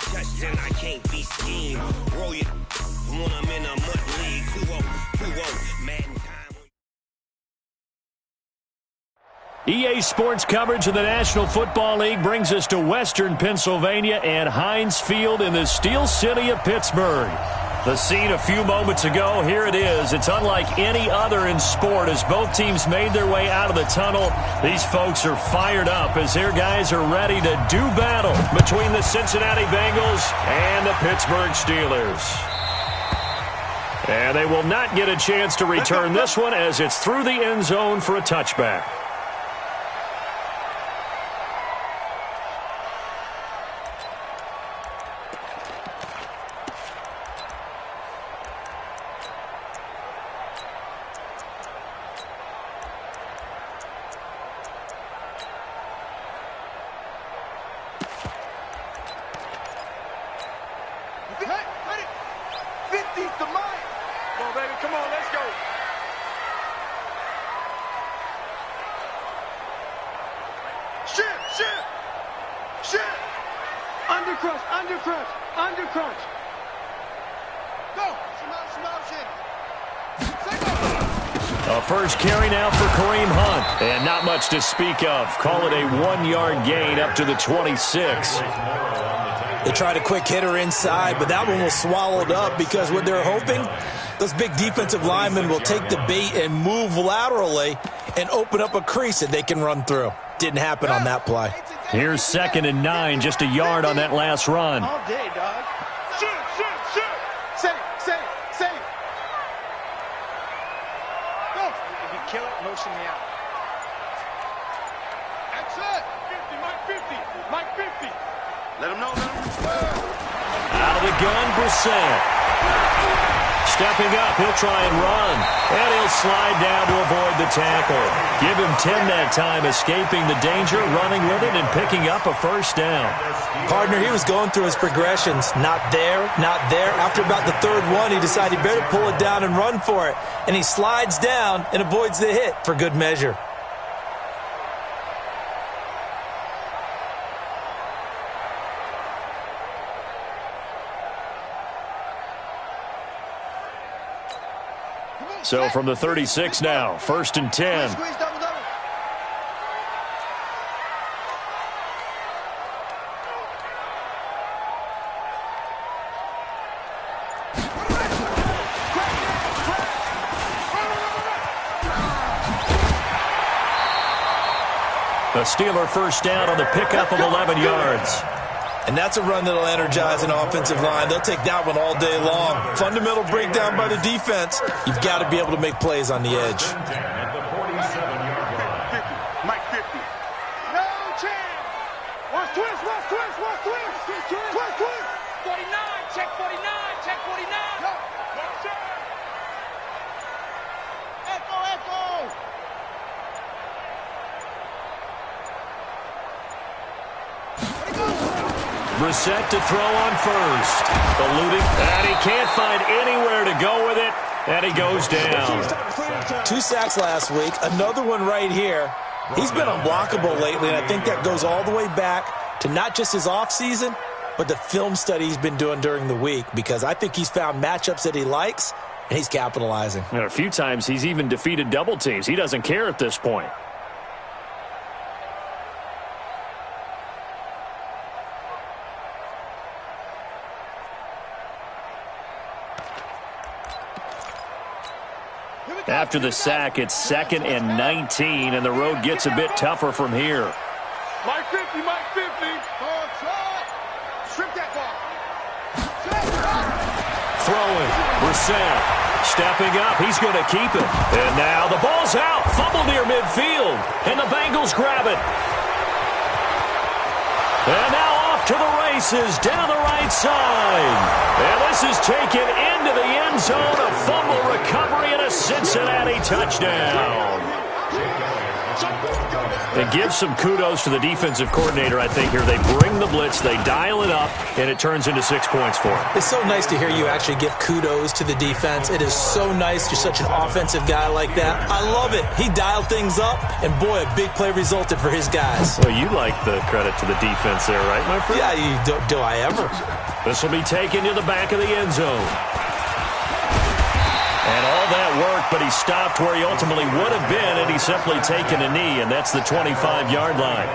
touch, then I can't be schemed. Roll you when I'm in a mud league. 2-0, Madden time. EA Sports coverage of the National Football League brings us to Western Pennsylvania and Heinz Field in the Steel City of Pittsburgh. The scene a few moments ago, here it is. It's unlike any other in sport as both teams made their way out of the tunnel. These folks are fired up as their guys are ready to do battle between the Cincinnati Bengals and the Pittsburgh Steelers. And they will not get a chance to return this one as it's through the end zone for a touchback. A first carry now for Kareem Hunt. And not much to speak of. Call it a 1-yard gain up to the 26. They tried a quick hitter inside, but that one was swallowed up because what they're hoping, those big defensive linemen will take the bait and move laterally and open up a crease that they can run through. Didn't happen on that play. Here's 2nd and 9, just a yard on that last run. All day, dog. Shoot. Save. Go. If you kill it, motion me out. Excellent. 50, Mike 50. Let him know. Out of the gun, Brissett. Stepping up, he'll try and run. And he'll slide down to avoid the tackle. Give him 10 that time, escaping the danger, running with it, and picking up a first down. Partner, he was going through his progressions. Not there. After about the third one, he decided he better pull it down and run for it. And he slides down and avoids the hit for good measure. So from the 36 now, 1st and 10. A Steeler first down on the pickup of 11 yards. And that's a run that'll energize an offensive line. They'll take that one all day long. Fundamental breakdown by the defense. You've got to be able to make plays on the edge. Mike 50. No chance. Watch twist. 49. Check 49. No. Watch out. Echo. Brissett to throw on first. Eluding, and he can't find anywhere to go with it, and he goes down. 2 sacks last week, another one right here. He's been unblockable lately, and I think that goes all the way back to not just his offseason, but the film study he's been doing during the week, because I think he's found matchups that he likes, and he's capitalizing. And a few times he's even defeated double teams. He doesn't care at this point. After the sack, it's 2nd and 19, and the road gets a bit tougher from here. Mike 50. Strip that ball. Throwing, Brissett. Stepping up, he's going to keep it. And now the ball's out, fumble near midfield, and the Bengals grab it. And now off to the races, down the right side. And this is taken into the end zone, a fumble recovery and a Cincinnati touchdown. And give some kudos to the defensive coordinator, I think, here. They bring the blitz, they dial it up, and it turns into 6 points for them. It's so nice to hear you actually give kudos to the defense. It is so nice. You're such an offensive guy like that. I love it. He dialed things up, and boy, a big play resulted for his guys. Well, you like the credit to the defense there, right, my friend? Yeah, do I ever? This will be taken to the back of the end zone. And all that worked, but he stopped where he ultimately would have been, and he's simply taken a knee, and that's the 25-yard line.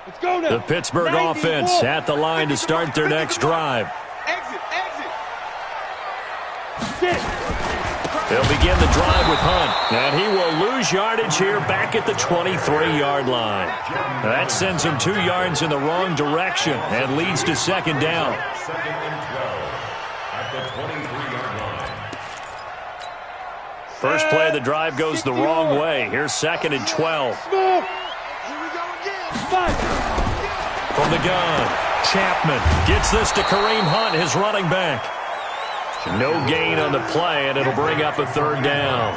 Let's go now. The Pittsburgh offense at the line to start their next drive. Exit. They'll begin the drive with Hunt, and he will lose yardage here back at the 23-yard line. That sends him 2 yards in the wrong direction and leads to second down. Second and 12 at the 23-yard line. First play of the drive goes the wrong way. Here's second and 12. Here we go again. From the gun, Chapman gets this to Kareem Hunt, his running back. No gain on the play, and it'll bring up a third down.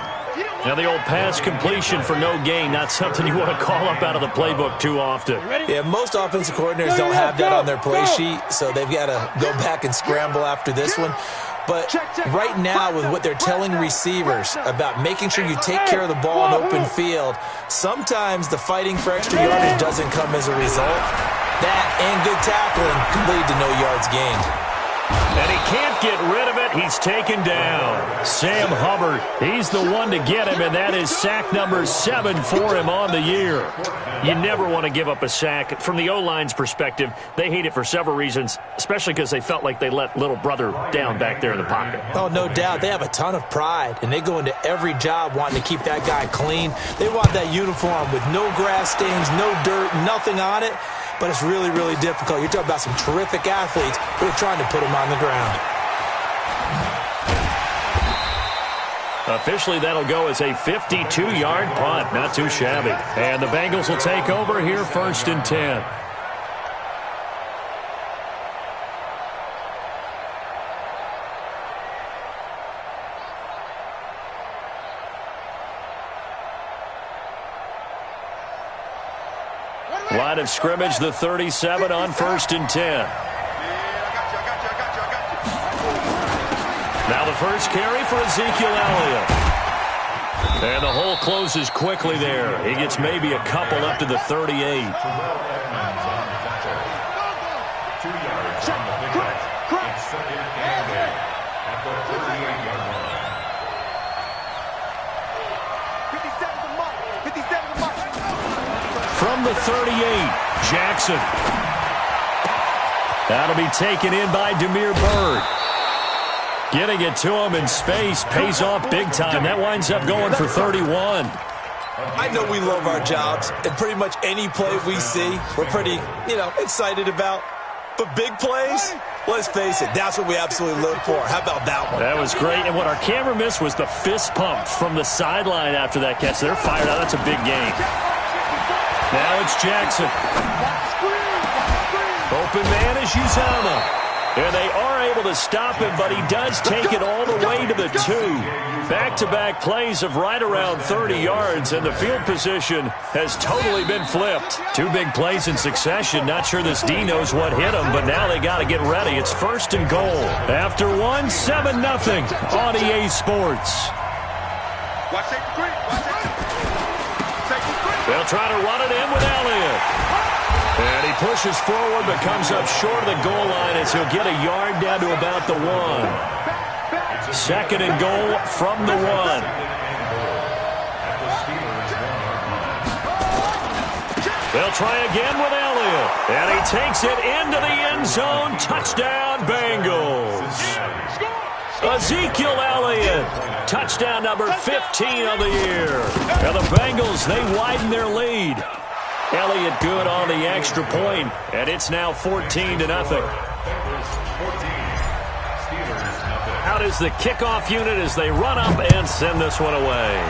Now, the old pass completion for no gain, not something you want to call up out of the playbook too often. Yeah, most offensive coordinators don't have that on their play sheet, so they've got to go back and scramble after this one. But right now, with what they're telling receivers about making sure you take care of the ball in open field, sometimes the fighting for extra yardage doesn't come as a result. That and good tackling can lead to no yards gained. And he can't get rid of it. He's taken down. Sam Hubbard, he's the one to get him, and that is sack number 7 for him on the year. You never want to give up a sack. From the O-line's perspective, they hate it for several reasons, especially because they felt like they let little brother down back there in the pocket. Oh, no doubt. They have a ton of pride, and they go into every job wanting to keep that guy clean. They want that uniform with no grass stains, no dirt, nothing on it. But it's really, really difficult. You're talking about some terrific athletes who are trying to put him on the ground. Officially, that'll go as a 52-yard punt. Not too shabby. And the Bengals will take over here, 1st and 10. Line of scrimmage, the 37 on 1st and 10. Now the first carry for Ezekiel Elliott. And the hole closes quickly there. He gets maybe a couple up to the 38. 2 yards on the pickup. It's second and 8 at the 38-yard line. 57's the mark. 57's the mark. From the 38, Jackson. That'll be taken in by Damiere Byrd. Getting it to him in space pays off big time. That winds up going for 31. I know we love our jobs, and pretty much any play we see, we're pretty, excited about. But big plays, let's face it, that's what we absolutely live for. How about that one? That was great, and what our camera missed was the fist pump from the sideline after that catch. They're fired out. That's a big game. Now it's Jackson. Open man is Uzomah. And they are able to stop him, but he does take it all the way to the 2. Back-to-back plays of right around 30 yards, and the field position has totally been flipped. 2 big plays in succession. Not sure this D knows what hit him, but now they got to get ready. It's 1st and goal. After 1, 7-0 on EA Sports. Watch safety 3. Watch safety 3. They'll try to run it in with Elliott. And he pushes forward but comes up short of the goal line as he'll get a yard down to about the 1. 2nd and goal from the 1. They'll try again with Elliott. And he takes it into the end zone. Touchdown, Bengals. Ezekiel Elliott. Touchdown number 15 of the year. And the Bengals, they widen their lead. Elliott good on the extra point, and it's now 14-0. Out is the kickoff unit as they run up and send this one away.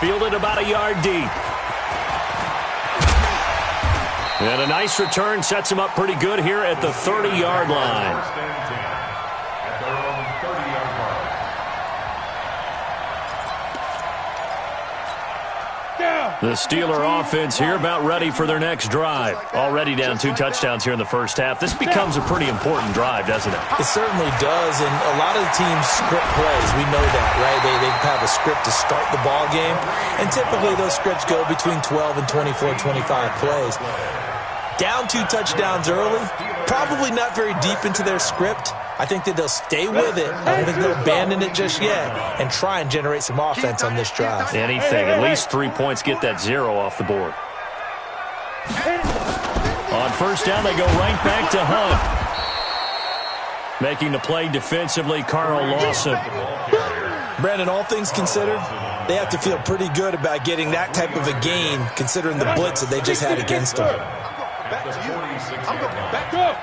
Fielded about a yard deep. And a nice return sets him up pretty good here at the 30-yard line. The Steeler offense here about ready for their next drive. Already down 2 touchdowns here in the first half. This becomes a pretty important drive, doesn't it? It certainly does, and a lot of the teams script plays. We know that, right? They have a script to start the ball game, and typically those scripts go between 12 and 24, 25 plays. Down 2 touchdowns early, probably not very deep into their script. I think that they'll stay with it. I don't think they'll abandon it just yet and try and generate some offense on this drive. Anything. At least 3 points, get that 0 off the board. On first down, they go right back to Hunt. Making the play defensively, Carl Lawson. Brandon, all things considered, they have to feel pretty good about getting that type of a gain considering the blitz that they just had against them. Back to you. I'm going back up.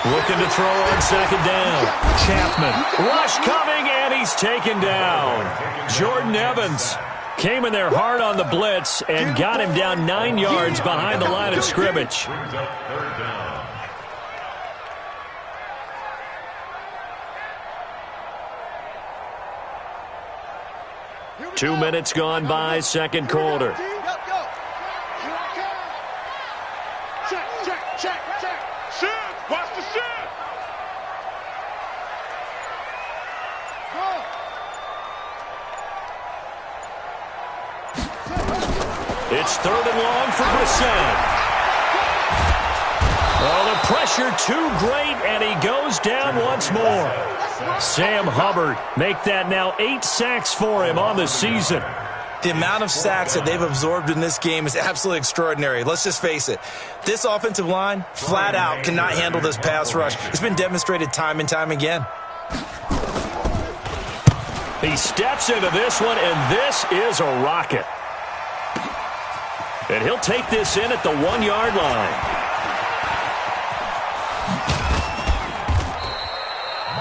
Looking to throw on second down. Chapman. Rush coming, and he's taken down. Jordan Evans came in there hard on the blitz and got him down 9 yards behind the line of scrimmage. 2 minutes gone by, second quarter. Check. Shoot. Watch the shoot. It's 3rd and long for Brissett. Oh, the pressure too great, and he goes down once more. Sam Hubbard make that now 8 sacks for him on the season. The amount of sacks that they've absorbed in this game is absolutely extraordinary. Let's just face it. This offensive line, flat out, cannot handle this pass rush. It's been demonstrated time and time again. He steps into this one, and this is a rocket. And he'll take this in at the 1-yard line.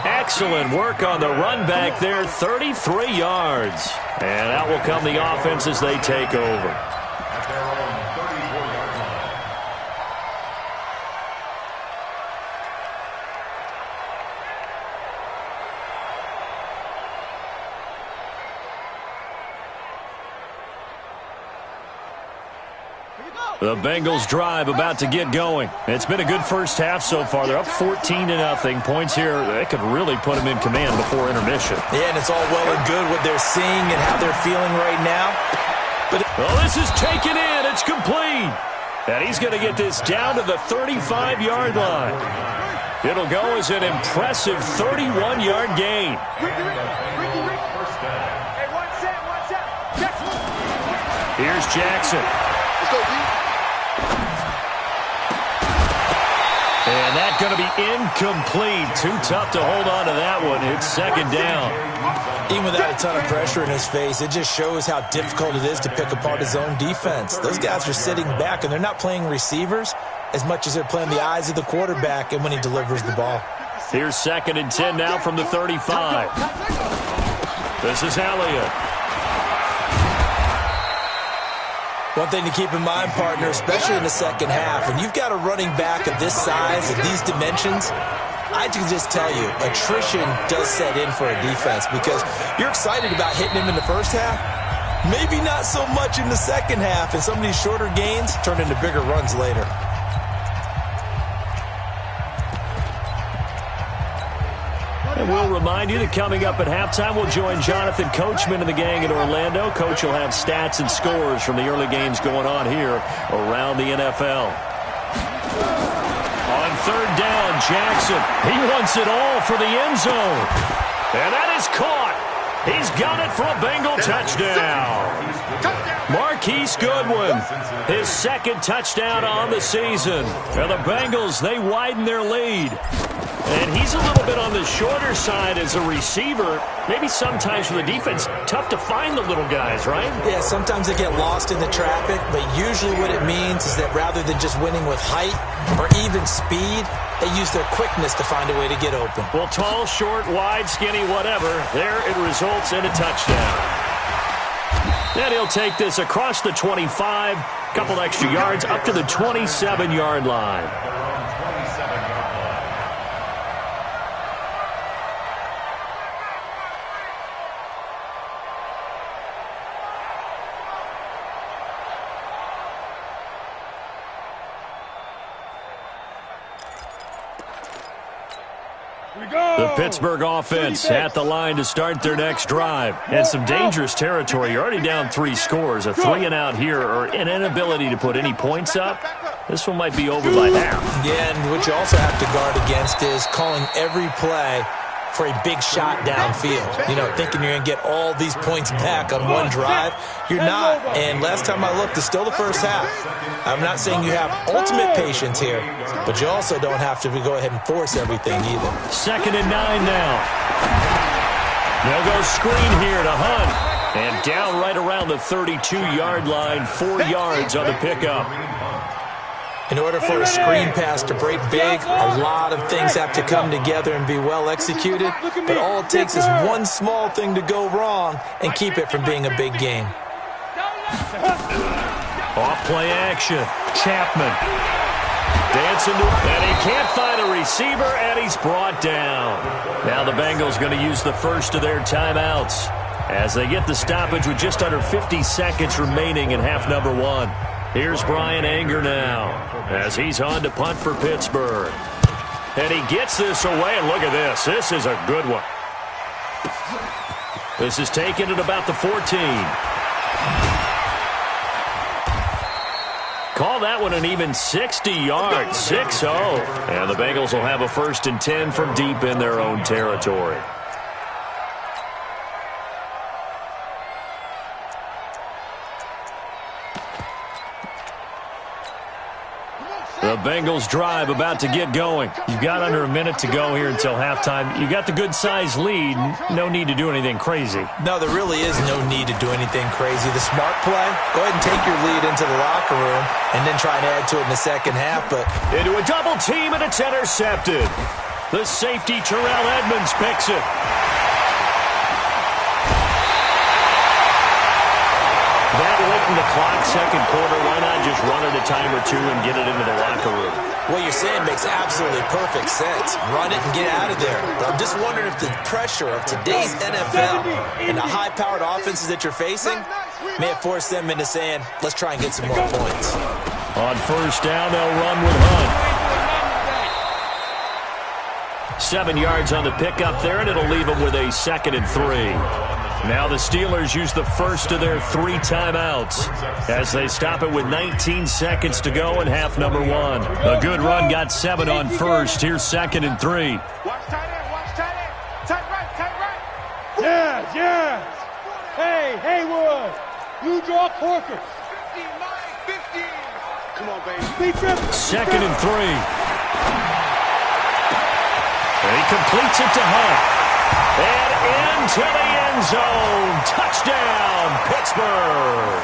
Excellent work on the run back there, 33 yards. And out will come the offense as they take over. At their own 34-yard line. The Bengals drive about to get going. It's been a good first half so far. They're up 14-0. Points here, they could really put them in command before intermission. Yeah, and it's all well and good what they're seeing and how they're feeling right now. Well, this is taken in. It's complete. And he's going to get this down to the 35-yard line. It'll go as an impressive 31-yard gain. Here's Jackson. Let's go, D. And that's going to be incomplete. Too tough to hold on to that one. It's second down. Even without a ton of pressure in his face, it just shows how difficult it is to pick apart his own defense. Those guys are sitting back, and they're not playing receivers as much as they're playing the eyes of the quarterback and when he delivers the ball. Here's 2nd and 10 now from the 35. This is Elliott. One thing to keep in mind, partner, especially in the second half, when you've got a running back of this size, of these dimensions, I can just tell you, attrition does set in for a defense because you're excited about hitting him in the first half, maybe not so much in the second half, and some of these shorter gains turn into bigger runs later. And we'll remind you that coming up at halftime, we'll join Jonathan Coachman and the gang in Orlando. Coach will have stats and scores from the early games going on here around the NFL. On third down, Jackson. He wants it all for the end zone. And that is caught. He's got it for a Bengal touchdown. Marquise Goodwin, his second touchdown on the season. And the Bengals, they widen their lead. And he's a little bit on the shorter side as a receiver. Maybe sometimes for the defense, tough to find the little guys, right? Yeah, sometimes they get lost in the traffic, but usually what it means is that rather than just winning with height or even speed, they use their quickness to find a way to get open. Well, tall, short, wide, skinny, whatever, there it results in a touchdown. And he'll take this across the 25, couple extra yards up to the 27-yard line. The Pittsburgh offense at the line to start their next drive. And some dangerous territory. You're already down 3 scores. A 3-and-out here or an inability to put any points up. This one might be over by half. Yeah, and what you also have to guard against is calling every play for a big shot downfield. You know, thinking you're going to get all these points back on one drive. You're not. And last time I looked, it's still the first half. I'm not saying you have ultimate patience here, but you also don't have to go ahead and force everything either. 2nd and 9 now. They'll go screen here to Hunt. And down right around the 32-yard line, 4 yards on the pickup. In order for a screen pass to break big, a lot of things have to come together and be well executed, but all it takes is one small thing to go wrong and keep it from being a big game. Off play action. Chapman. Dancing to, and he can't find a receiver, and he's brought down. Now the Bengals going to use the first of their timeouts as they get the stoppage with just under 50 seconds remaining in half number 1. Here's Brian Anger now as he's on to punt for Pittsburgh. And he gets this away, and look at this. This is a good one. This is taken at about the 14. Call that one an even 60 yards, 6-0. And the Bengals will have a 1st and 10 from deep in their own territory. The Bengals drive about to get going. You've got under a minute to go here until halftime. You've got the good-sized lead. No need to do anything crazy. No, there really is no need to do anything crazy. The smart play, go ahead and take your lead into the locker room and then try and add to it in the second half. But into a double team, and it's intercepted. The safety, Terrell Edmonds, picks it. That late in the clock, second quarter, why not just run it a time or two and get it into the locker room? What you're saying makes absolutely perfect sense. Run it and get out of there. But I'm just wondering if the pressure of today's NFL and the high-powered offenses that you're facing may have forced them into saying, let's try and get some more points. On first down, they'll run with Hunt. 7 yards on the pickup there, and it'll leave them with a 2nd and 3. Now the Steelers use the first of their 3 timeouts as they stop it with 19 seconds to go in half number 1. A good run got 7 on first. Here's 2nd and 3. Watch tight end, watch tight end. Tight right, tight right. Yes, yes. Hey, Haywood, you draw Corker. 15, 15. Come on, baby. 2nd and 3. And he completes it to Hunt. And into the end zone. Touchdown, Pittsburgh.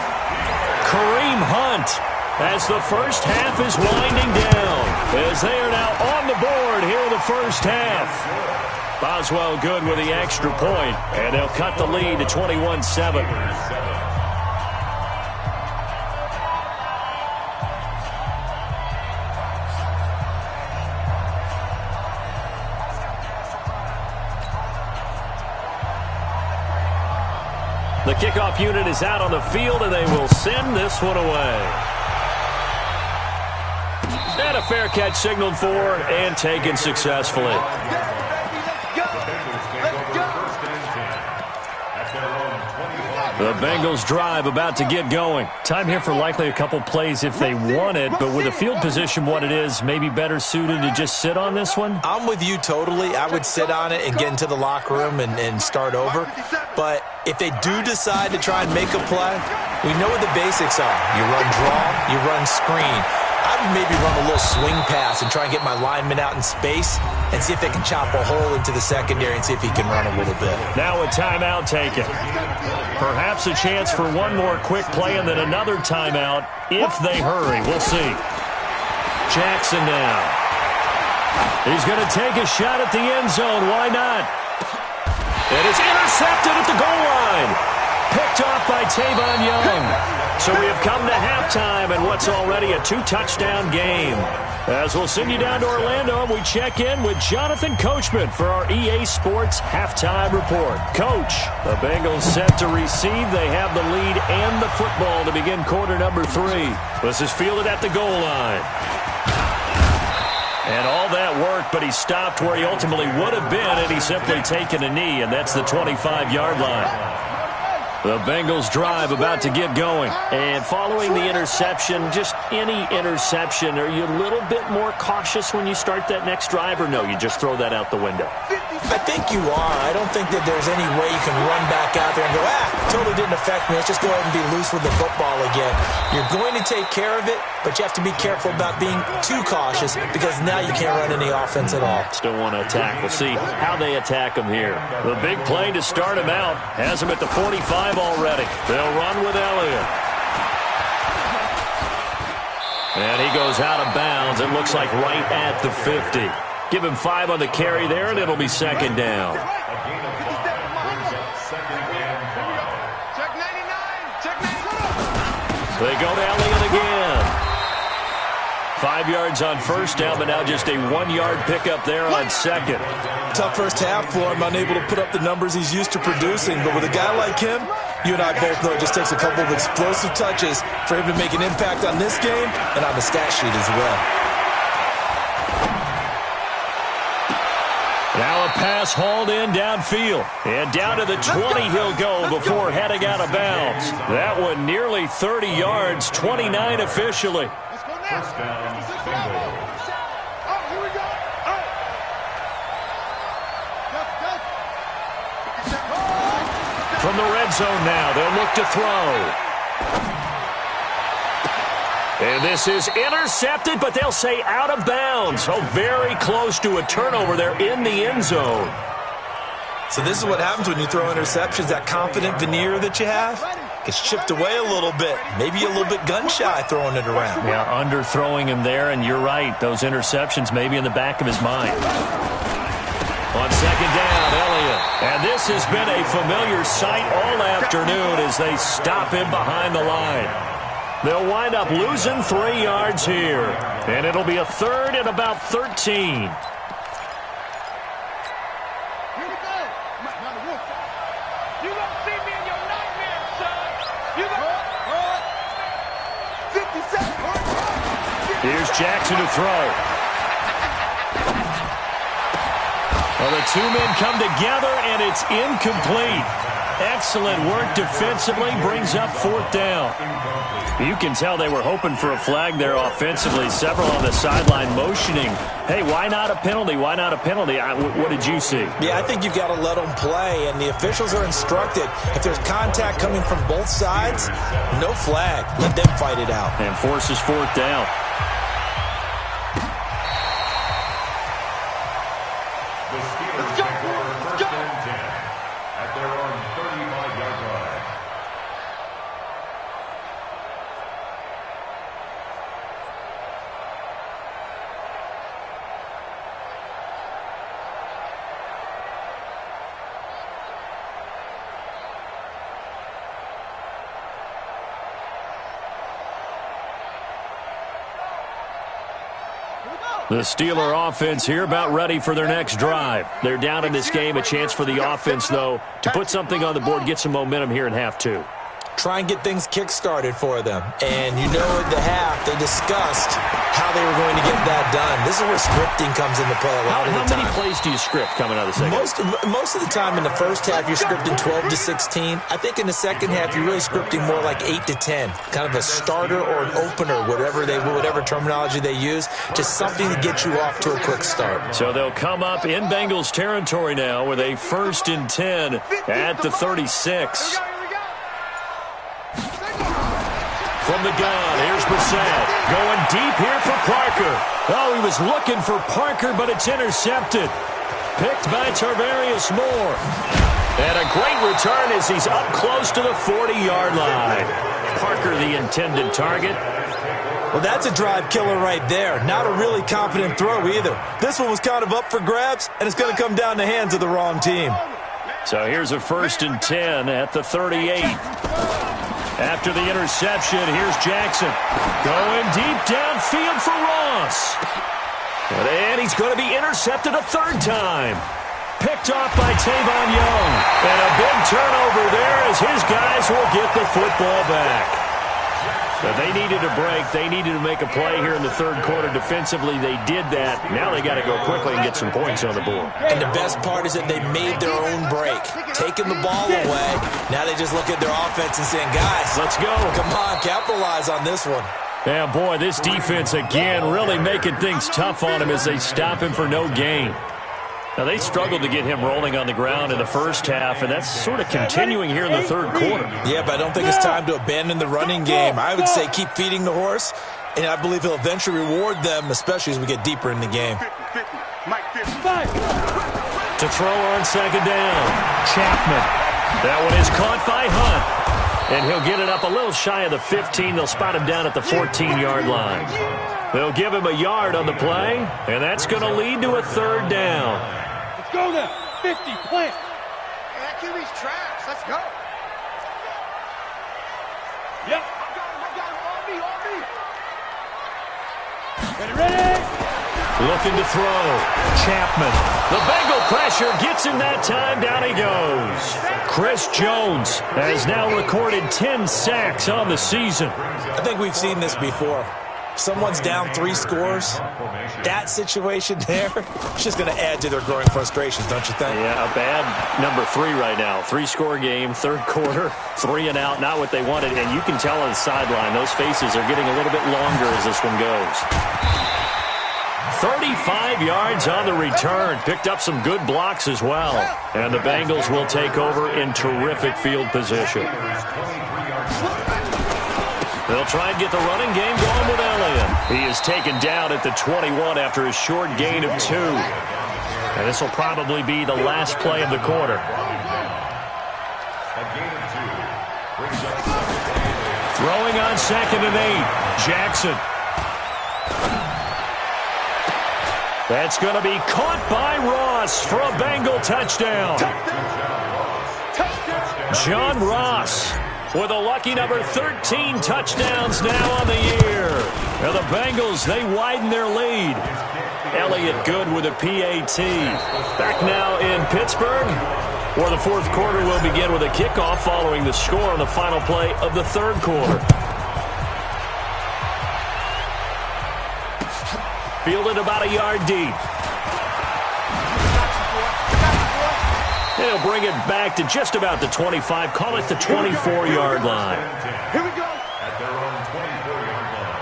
Kareem Hunt as the first half is winding down. As they are now on the board here in the first half. Boswell good with the extra point. And they'll cut the lead to 21-7. The kickoff unit is out on the field, and they will send this one away. And a fair catch signaled for and taken successfully. The Bengals drive about to get going. Time here for likely a couple plays if they want it, but with the field position what it is, maybe better suited to just sit on this one? I'm with you totally. I would sit on it and get into the locker room and start over. But if they do decide to try and make a play, we know what the basics are. You run draw, you run screen. I would maybe run a little swing pass and try and get my lineman out in space and see if they can chop a hole into the secondary and see if he can run a little bit. Now a timeout taken. Perhaps a chance for one more quick play and then another timeout if they hurry. We'll see. Jackson now. He's going to take a shot at the end zone. Why not? It is intercepted at the goal line. Picked off by Tavon Young. So we have come to halftime and what's already a two-touchdown game. As we'll send you down to Orlando, we check in with Jonathan Coachman for our EA Sports Halftime Report. Coach, the Bengals set to receive. They have the lead and the football to begin quarter number 3. This is fielded at the goal line. And all that worked, but he stopped where he ultimately would have been had he simply taken a knee, and that's the 25-yard line. The Bengals drive about to get going. And following the interception, just any interception, are you a little bit more cautious when you start that next drive, or no, you just throw that out the window? I think you are. I don't think that there's any way you can run back out there and go, totally didn't affect me. Let's just go ahead and be loose with the football again. You're going to take care of it, but you have to be careful about being too cautious because now you can't run any offense at all. Still want to attack. We'll see how they attack him here. The big play to start him out has him at the 45 already. They'll run with Elliott. And he goes out of bounds. It looks like right at the 50. Give him 5 on the carry there, and it'll be second down. They go to Elliott again. 5 yards on first down, but now just a 1-yard pickup there on second. Tough first half for him, unable to put up the numbers he's used to producing. But with a guy like him, you and I both know it just takes a couple of explosive touches for him to make an impact on this game and on the stat sheet as well. Now a pass hauled in downfield. And down to the 20 he'll go before heading out of bounds. That one nearly 30 yards, 29 officially. First down, Bengals. Here we go. From the red zone now, they'll look to throw. And this is intercepted, but they'll say out of bounds. So very close to a turnover there in the end zone. So this is what happens when you throw interceptions. That confident veneer that you have gets chipped away a little bit. Maybe a little bit gun-shy throwing it around. Yeah, underthrowing him there, and you're right. Those interceptions may be in the back of his mind. On second down, Elliott. And this has been a familiar sight all afternoon as they stop him behind the line. They'll wind up losing 3 yards here. And it'll be a third and about 13. Here's Jackson to throw. Well, the two men come together, and it's incomplete. Excellent work defensively, brings up 4th down. You can tell they were hoping for a flag there offensively. Several on the sideline motioning. Hey, why not a penalty? Why not a penalty? What did you see? Yeah, I think you've got to let them play, and the officials are instructed. If there's contact coming from both sides, no flag. Let them fight it out. And forces 4th down. The Steelers take over first and 10 at their own 35-yard line. The Steeler offense here about ready for their next drive. They're down in this game. A chance for the offense, though, to put something on the board, get some momentum here in half 2. try and get things kick-started for them. And you know at the half, they discussed how they were going to get that done. This is where scripting comes into play a lot of the time. How many plays do you script coming out of the second? Most of the time in the first half, you're scripting 12 to 16. I think in the second half, you're really scripting more like 8 to 10. Kind of a starter or an opener, whatever terminology they use. Just something to get you off to a quick start. So they'll come up in Bengals territory now with a 1st and 10 at the 36. From the gun, here's Brissett. Going deep here for Parker. Oh, he was looking for Parker, but it's intercepted. Picked by Tarvarius Moore. And a great return as he's up close to the 40-yard line. Parker, the intended target. Well, that's a drive killer right there. Not a really confident throw either. This one was kind of up for grabs, and it's going to come down the hands of the wrong team. So here's a 1st and 10 at the 38. After the interception, here's Jackson. Going deep downfield for Ross. And he's going to be intercepted a 3rd time. Picked off by Tavon Young. And a big turnover there as his guys will get the football back. But they needed a break. They needed to make a play here in the 3rd quarter. Defensively, they did that. Now they got to go quickly and get some points on the board. And the best part is that they made their own break. Taking the ball away. Now they just look at their offense and saying, guys, let's go. Come on, capitalize on this one. Yeah, boy, this defense again really making things tough on him as they stop him for no gain. Now, they struggled to get him rolling on the ground in the first half, and that's sort of continuing here in the 3rd quarter. Yeah, but I don't think it's time to abandon the running game. I would say keep feeding the horse, and I believe he'll eventually reward them, especially as we get deeper in the game. To throw on 2nd down, Chapman. That one is caught by Hunt, and he'll get it up a little shy of the 15. They'll spot him down at the 14-yard line. They'll give him a yard on the play, and that's going to lead to a 3rd down. Let's go now. 50, plant. Hey, that QB's tracks. Let's go. Yep. I got him. On me. Ready? Looking to throw. Chapman. The Bengal pressure gets him that time. Down he goes. Chris Jones has now recorded 10 sacks on the season. I think we've seen this before. Someone's down 3 scores. That situation there, it's just going to add to their growing frustrations, don't you think? Yeah, a bad number 3 right now. 3-score game, 3rd quarter, 3 and out, not what they wanted. And you can tell on the sideline, those faces are getting a little bit longer as this one goes. 35 yards on the return. Picked up some good blocks as well. And the Bengals will take over in terrific field position. They'll try and get the running game going with Elliott. He is taken down at the 21 after a short gain of 2. And this will probably be the last play of the quarter. Throwing on 2nd and 8. Jackson. That's going to be caught by Ross for a Bengal touchdown. John Ross with a lucky number 13 touchdowns now on the year. Now the Bengals, they widen their lead. Elliott good with a PAT. Back now in Pittsburgh, where the 4th quarter will begin with a kickoff following the score on the final play of the 3rd quarter. Fielded about a yard deep. They'll bring it back to just about the 25. Call it the 24-yard line. Here we go. At their own 24-yard line.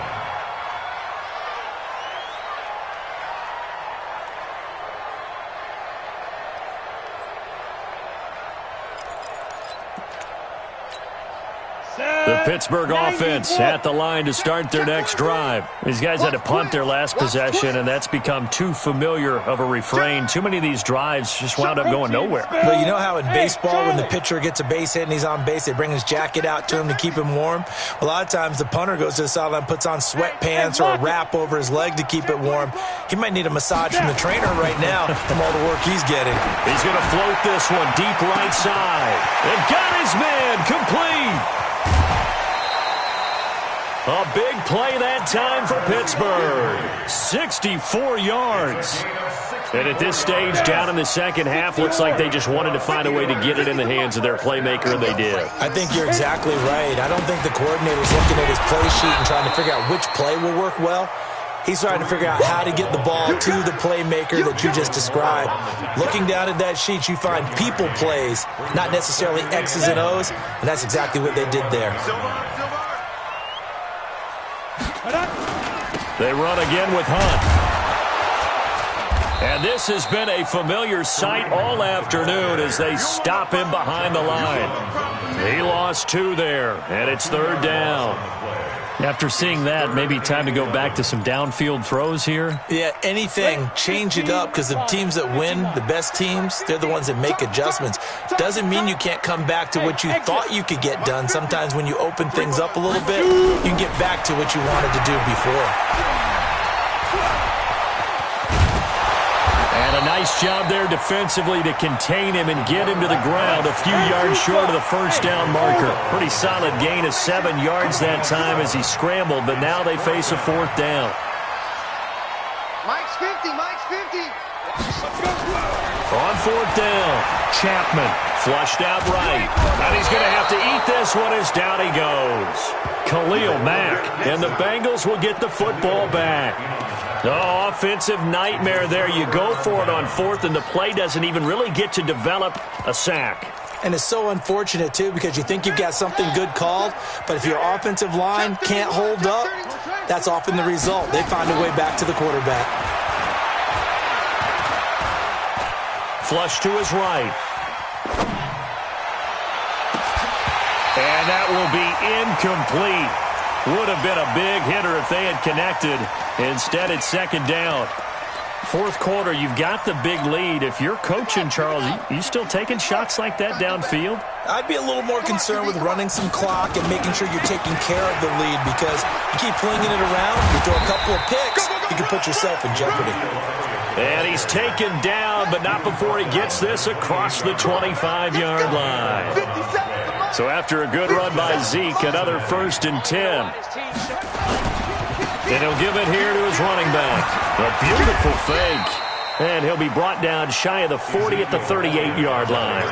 The Pittsburgh offense at the line to start their next drive. These guys had to punt their last possession, and that's become too familiar of a refrain. Too many of these drives just wound up going nowhere. Well, you know how in baseball, when the pitcher gets a base hit and he's on base, they bring his jacket out to him to keep him warm? A lot of times the punter goes to the sideline, puts on sweatpants or a wrap over his leg to keep it warm. He might need a massage from the trainer right now from all the work he's getting. He's going to float this one deep right side. And got his man complete. A big play that time for Pittsburgh. 64 yards. And at this stage, down in the second half, looks like they just wanted to find a way to get it in the hands of their playmaker, and they did. I think you're exactly right. I don't think the coordinator's looking at his play sheet and trying to figure out which play will work well. He's trying to figure out how to get the ball to the playmaker that you just described. Looking down at that sheet, you find people plays, not necessarily X's and O's, and that's exactly what they did there. They run again with Hunt. And this has been a familiar sight all afternoon as they stop him behind the line. He lost 2 there, and it's third down. After seeing that, maybe time to go back to some downfield throws here. Yeah, anything. Change it up, because the teams that win, the best teams, they're the ones that make adjustments. Doesn't mean you can't come back to what you thought you could get done. Sometimes when you open things up a little bit, you can get back to what you wanted to do before. And a nice job there defensively to contain him and get him to the ground a few yards short of the first down marker. Pretty solid gain of 7 yards that time as he scrambled, but now they face a fourth down. Mike's 50, Mike's 50. On fourth down, Chapman flushed out right. And he's going to have to eat this one as down he goes. Khalil Mack, and the Bengals will get the football back. Oh, offensive nightmare there. You go for it on fourth, and the play doesn't even really get to develop a sack. And it's so unfortunate, too, because you think you've got something good called, but if your offensive line can't hold up, that's often the result. They find a way back to the quarterback. Flush to his right. And that will be incomplete. Would have been a big hitter if they had connected. Instead, it's second down. Fourth quarter, you've got the big lead. If you're coaching, Charles, you still taking shots like that downfield? I'd be a little more concerned with running some clock and making sure you're taking care of the lead, because you keep flinging it around, you throw a couple of picks, you can put yourself in jeopardy. And he's taken down, but not before he gets this across the 25-yard line. So after a good run by Zeke, another 1st and 10. And he'll give it here to his running back. A beautiful fake. And he'll be brought down shy of the 40 at the 38-yard line.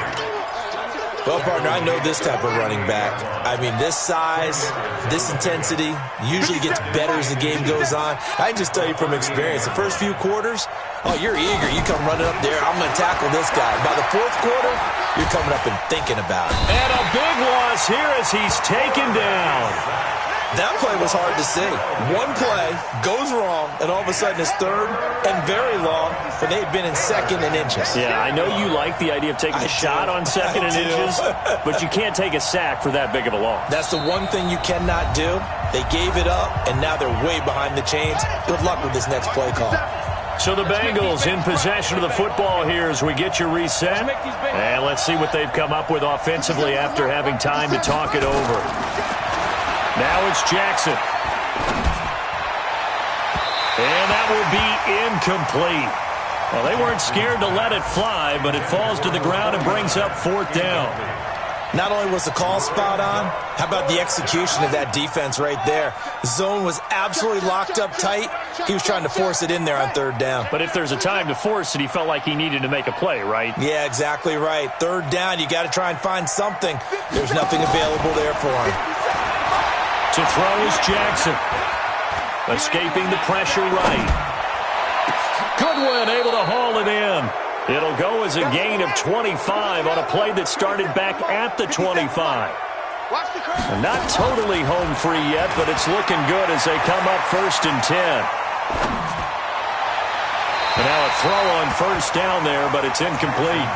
Well, partner, I know this type of running back. I mean, this size, this intensity usually gets better as the game goes on. I can just tell you from experience, the first few quarters, oh, you're eager. You come running up there, I'm going to tackle this guy. By the fourth quarter, you're coming up and thinking about it. And a big loss here as he's taken down. That play was hard to see. One play goes wrong, and all of a sudden it's third and very long, but they had been in second and inches. Yeah, I know you like the idea of taking a shot on second and inches, but you can't take a sack for that big of a loss. That's the one thing you cannot do. They gave it up, and now they're way behind the chains. Good luck with this next play call. So the Bengals in possession of the football here as we get you reset. And let's see what they've come up with offensively after having time to talk it over. Now it's Jackson. And that will be incomplete. Well, they weren't scared to let it fly, but it falls to the ground and brings up fourth down. Not only was the call spot on, how about the execution of that defense right there? The zone was absolutely locked up tight. He was trying to force it in there on third down. But if there's a time to force it, he felt like he needed to make a play, right? Yeah, exactly right. Third down, you got to try and find something. There's nothing available there for him. To throw is Jackson. Escaping the pressure right. Goodwin able to haul it in. It'll go as a gain of 25 on a play that started back at the 25. Not totally home free yet, but it's looking good as they come up 1st and 10. And now a throw on first down there, but it's incomplete.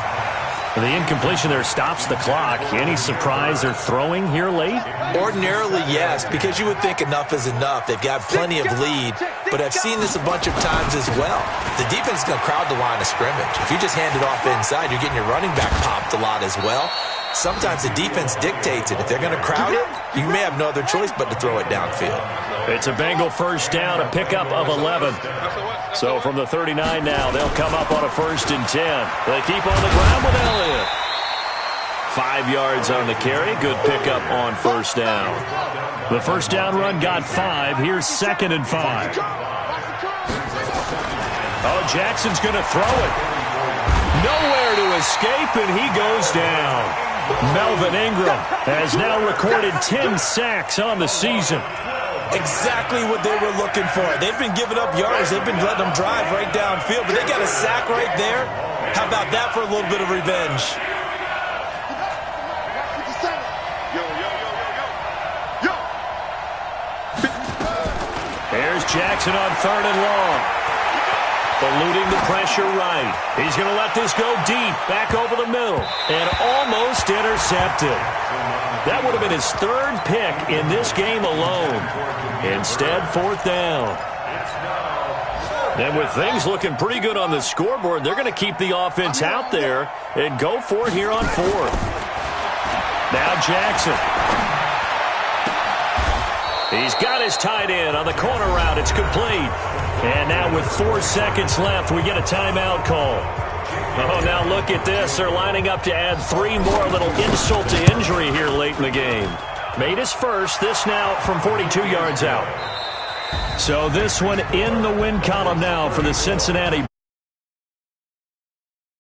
The incompletion there stops the clock. Any surprise they're throwing here late? Ordinarily, yes, because you would think enough is enough. They've got plenty of lead, but I've seen this a bunch of times as well. The defense is going to crowd the line of scrimmage. If you just hand it off inside, you're getting your running back popped a lot as well. Sometimes the defense dictates it. If they're going to crowd it, you may have no other choice but to throw it downfield. It's a Bengal first down, a pickup of 11. So from the 39 now, they'll come up on a 1st and 10. They keep on the ground with Elliott. 5 yards on the carry. Good pickup on first down. The first down run got 5. Here's 2nd and 5. Oh, Jackson's going to throw it. Nowhere to escape, and he goes down. Melvin Ingram has now recorded 10 sacks on the season. Exactly what they were looking for. They've been giving up yards. They've been letting them drive right downfield, but they got a sack right there. How about that for a little bit of revenge? There's Jackson on 3rd and long. Eluding the pressure right. He's going to let this go deep, back over the middle, and almost intercepted. That would have been his 3rd pick in this game alone. Instead, 4th down. And with things looking pretty good on the scoreboard, they're going to keep the offense out there and go for it here on 4th. Now Jackson. He's got his tight end on the corner route. It's complete. And now with 4 seconds left, we get a timeout call. Oh, now look at this. They're lining up to add 3 more, little insult to injury here late in the game. Made his first. This now from 42 yards out. So this one in the win column now for the Cincinnati